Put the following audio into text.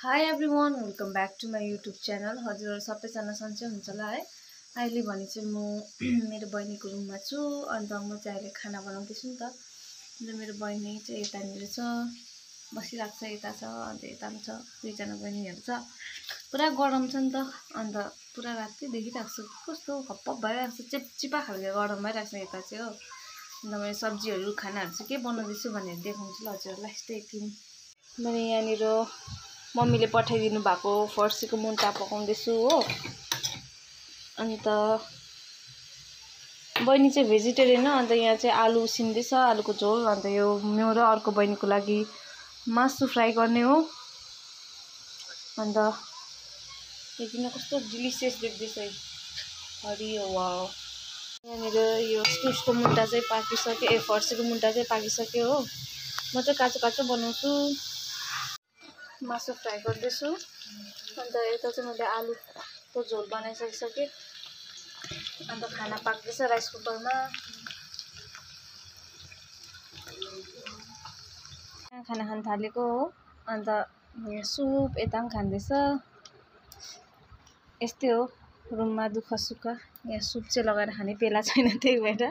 High everyone welcome back to my YouTube channel. हजुरहरू सबैजना सन्चै हुन्छ होला है। अहिले भने चाहिँ म मेरो बहिनीको रुममा छु। अन्त म चाहिँ अहिले खाना बनाउँदैछु नि त। अन्त मेरो बहिनी चाहिँ यतानिर छ, बसिरहेको छ, यता छ, अन्त यता पनि छ। दुईजना बहिनीहरू छ। पुरा गरम छ नि त। अन्त पुरा राति देखिरहेको छु कस्तो खप्पप भइरहेको छ, चिपचिपा खालको गरम भइरहेको छ यता चाहिँ हो। अन्त मैले सब्जीहरू खानाहरू चाहिँ के बनाउँदैछु भनेर देखाउँछु ल हजुरहरूलाई। यस्तै एकछिन मैले यहाँनिर मम्मीले पठाइदिनु भएको फर्सीको मुन्टा पकाउँदैछु हो। अन्त बहिनी चाहिँ भेजिटेरियन हो। अन्त यहाँ चाहिँ आलु उसिन्दैछ, आलुको झोल। अन्त यो मेरो र अर्को बहिनीको लागि मासु फ्राई गर्ने हो। अन्त हेर्दिन कस्तो डिलिसियस देख्दैछ है, हरियो वाउ। यहाँनिर यो इस्कुसको मुन्टा चाहिँ पाकिसक्यो, फर्सीको मुन्टा चाहिँ पाकिसक्यो हो। म चाहिँ काँचो काँचो बनाउँछु, मासु फ्राई गर्दैछु। अन्त यता चाहिँ मैले आलुको झोल बनाइसकिसकेँ। अन्त खाना पाक्दैछ राइस कुकरमा। खाना खान थालेको हो। अन्त यहाँ सुप यता पनि खाँदैछ। यस्तै हो रुममा दुःख सुख। यहाँ सुप चाहिँ लगाएर खाने बेला छैन, त्यही भएर